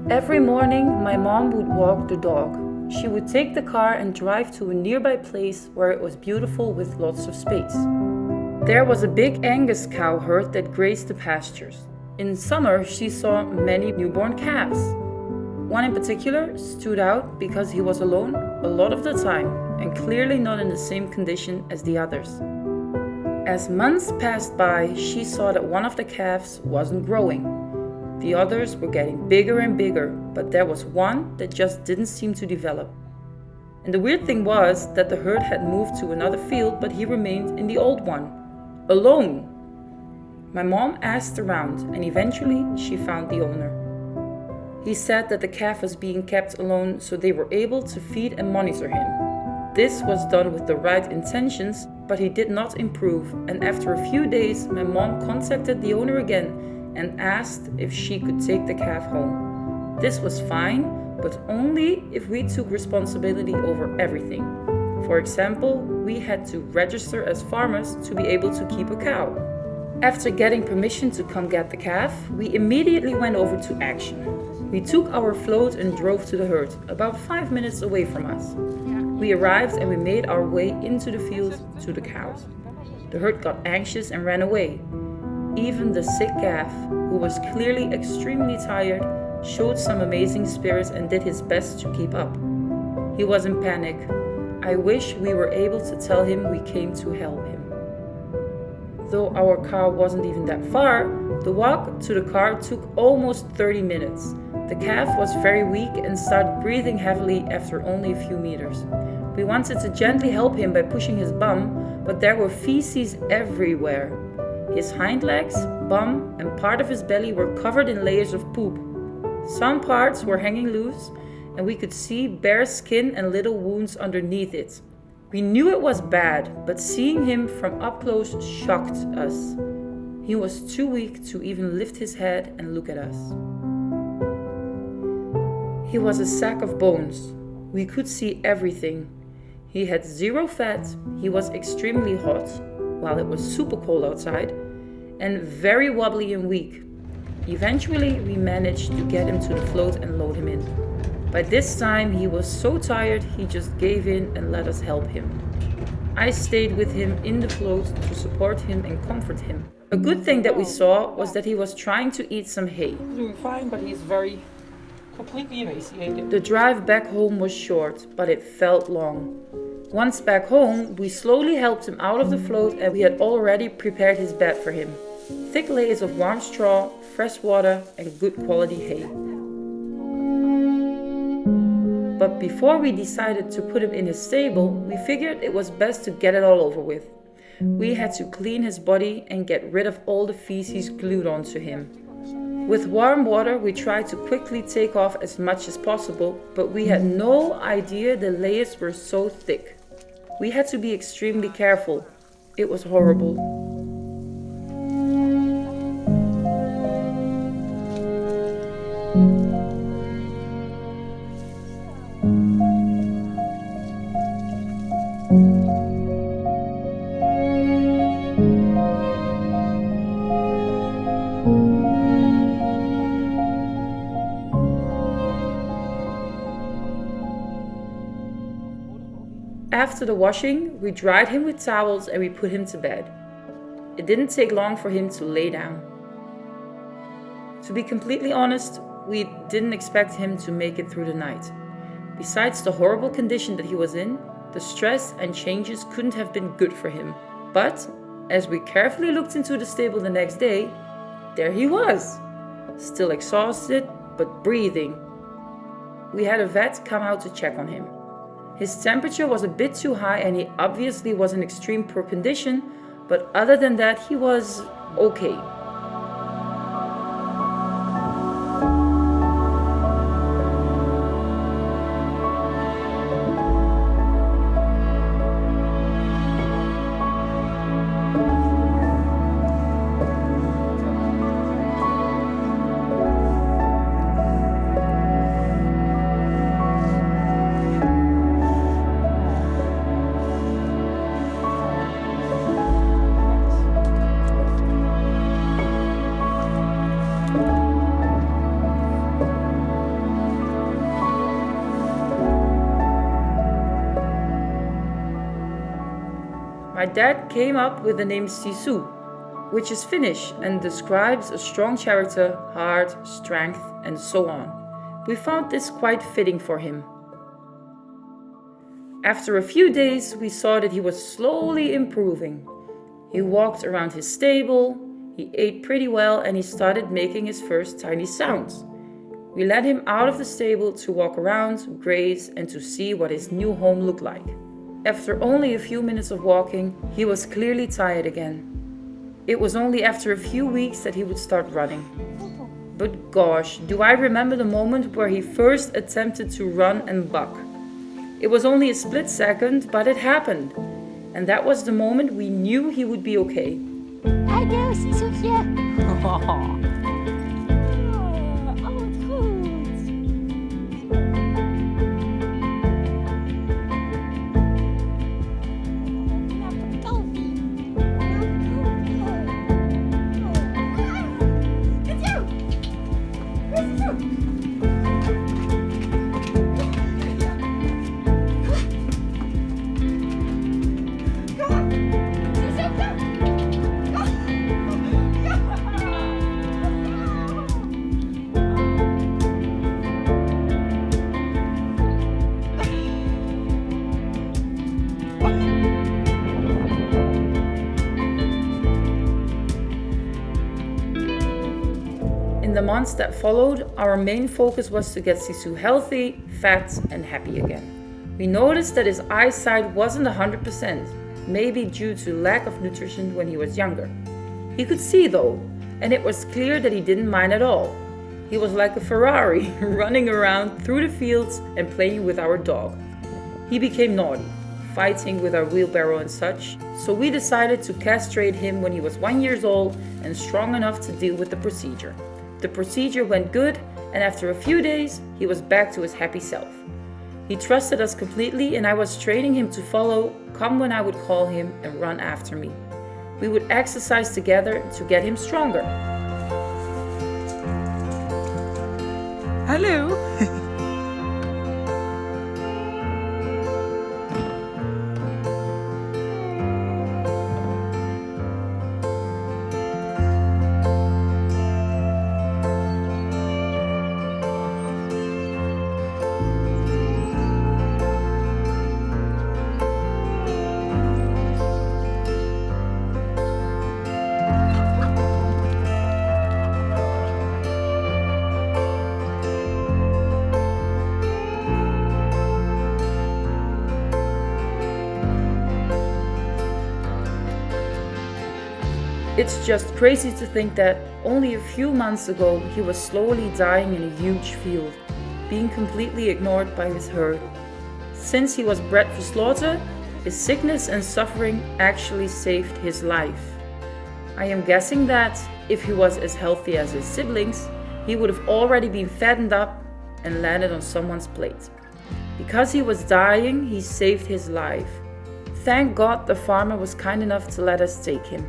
Every morning, my mom would walk the dog. She would take the car and drive to a nearby place where it was beautiful with lots of space. There was a big Angus cow herd that grazed the pastures. In summer, she saw many newborn calves. One in particular stood out because he was alone a lot of the time and clearly not in the same condition as the others. As months passed by, she saw that one of the calves wasn't growing. The others were getting bigger and bigger, but there was one that just didn't seem to develop. And the weird thing was that the herd had moved to another field, but he remained in the old one, alone. My mom asked around, and eventually she found the owner. He said that the calf was being kept alone so they were able to feed and monitor him. This was done with the right intentions, but he did not improve, and after a few days my mom contacted the owner again and asked if she could take the calf home. This was fine, but only if we took responsibility over everything. For example, we had to register as farmers to be able to keep a cow. After getting permission to come get the calf, we immediately went over to action. We took our float and drove to the herd, about 5 minutes away from us. We arrived and we made our way into the field to the cows. The herd got anxious and ran away. Even the sick calf, who was clearly extremely tired, showed some amazing spirit and did his best to keep up. He was in panic. I wish we were able to tell him we came to help him. Though our car wasn't even that far, the walk to the car took almost 30 minutes. The calf was very weak and started breathing heavily after only a few meters. We wanted to gently help him by pushing his bum, but there were feces everywhere. His hind legs, bum, and part of his belly were covered in layers of poop. Some parts were hanging loose, and we could see bare skin and little wounds underneath it. We knew it was bad, but seeing him from up close shocked us. He was too weak to even lift his head and look at us. He was a sack of bones. We could see everything. He had zero fat, he was extremely hot, while it was super cold outside, and very wobbly and weak. Eventually, we managed to get him to the float and load him in. By this time, he was so tired, he just gave in and let us help him. I stayed with him in the float to support him and comfort him. A good thing that we saw was that he was trying to eat some hay. He's doing fine, but he's completely emaciated. The drive back home was short, but it felt long. Once back home, we slowly helped him out of the float and we had already prepared his bed for him. Thick layers of warm straw, fresh water and good quality hay. But before we decided to put him in his stable, we figured it was best to get it all over with. We had to clean his body and get rid of all the feces glued onto him. With warm water, we tried to quickly take off as much as possible, but we had no idea the layers were so thick. We had to be extremely careful. It was horrible. After the washing, we dried him with towels and we put him to bed. It didn't take long for him to lay down. To be completely honest, we didn't expect him to make it through the night. Besides the horrible condition that he was in, the stress and changes couldn't have been good for him. But as we carefully looked into the stable the next day, there he was, still exhausted but breathing. We had a vet come out to check on him. His temperature was a bit too high and he obviously was in extreme poor condition, but other than that he was okay. my dad came up with the name Sisu, which is Finnish and describes a strong character, heart, strength, and so on. We found this quite fitting for him. After a few days, we saw that he was slowly improving. He walked around his stable, he ate pretty well, and he started making his first tiny sounds. We let him out of the stable to walk around, graze, and to see what his new home looked like. After only a few minutes of walking, he was clearly tired again. It was only after a few weeks that he would start running. But gosh, do I remember the moment where he first attempted to run and buck. It was only a split second, but it happened. And that was the moment we knew he would be okay. Hallo, Sisuje. In the months that followed, our main focus was to get Sisu healthy, fat, and happy again. We noticed that his eyesight wasn't 100%, maybe due to lack of nutrition when he was younger. He could see though, and it was clear that he didn't mind at all. He was like a Ferrari, running around through the fields and playing with our dog. He became naughty, fighting with our wheelbarrow and such, so we decided to castrate him when he was 1 year old and strong enough to deal with the procedure. The procedure went good, and after a few days, he was back to his happy self. He trusted us completely, and I was training him to follow, come when I would call him, and run after me. We would exercise together to get him stronger. Hello. It's just crazy to think that only a few months ago he was slowly dying in a huge field, being completely ignored by his herd. Since he was bred for slaughter, his sickness and suffering actually saved his life. I am guessing that if he was as healthy as his siblings, he would have already been fattened up and landed on someone's plate. Because he was dying, he saved his life. Thank God the farmer was kind enough to let us take him.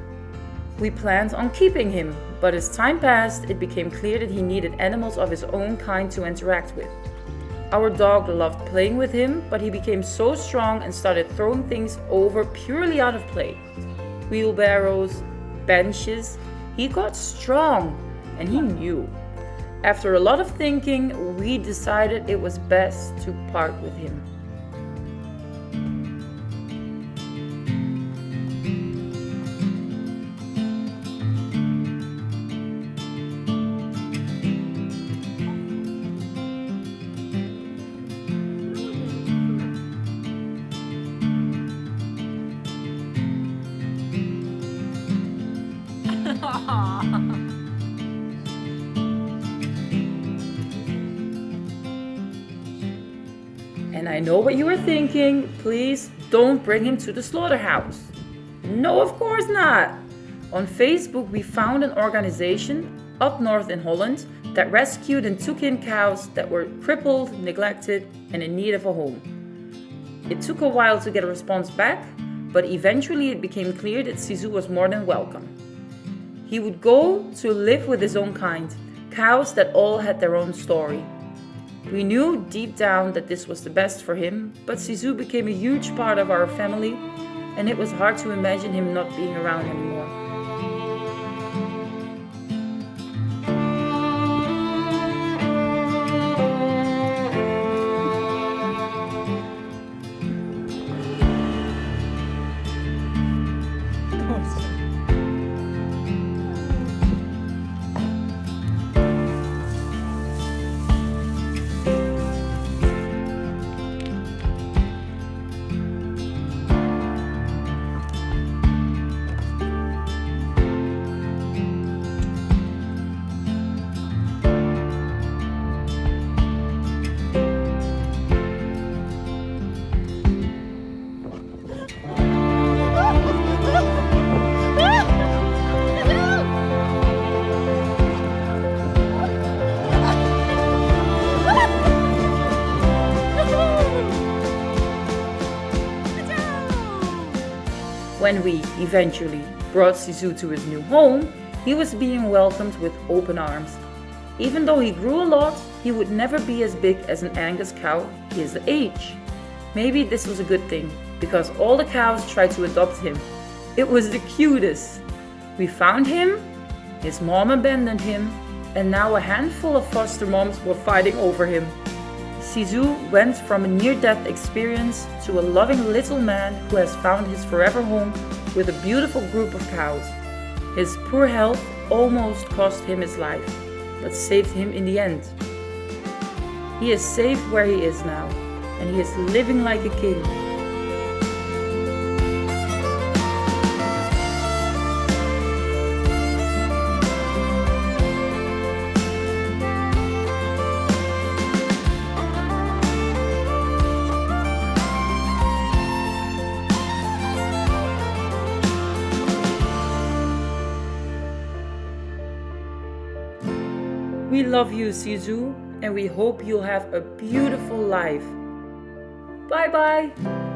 We planned on keeping him, but as time passed, it became clear that he needed animals of his own kind to interact with. Our dog loved playing with him, but he became so strong and started throwing things over purely out of play. Wheelbarrows, benches. He got strong, and he knew. After a lot of thinking, we decided it was best to part with him. And I know what you are thinking, please don't bring him to the slaughterhouse. No, of course not. On Facebook we found an organization up north in Holland that rescued and took in cows that were crippled, neglected, and in need of a home. It took a while to get a response back, but eventually it became clear that Sisu was more than welcome. He would go to live with his own kind, cows that all had their own story. We knew deep down that this was the best for him, but Sisu became a huge part of our family. and it was hard to imagine him not being around anymore. When we eventually brought Sisu to his new home, he was being welcomed with open arms. Even though he grew a lot, he would never be as big as an Angus cow his age. Maybe this was a good thing, because all the cows tried to adopt him. It was the cutest. We found him, his mom abandoned him, and now a handful of foster moms were fighting over him. Sisu went from a near-death experience to a loving little man who has found his forever home with a beautiful group of cows. His poor health almost cost him his life, but saved him in the end. He is safe where he is now, and he is living like a king. We love you, Sisu, and we hope you'll have a beautiful life. Bye bye!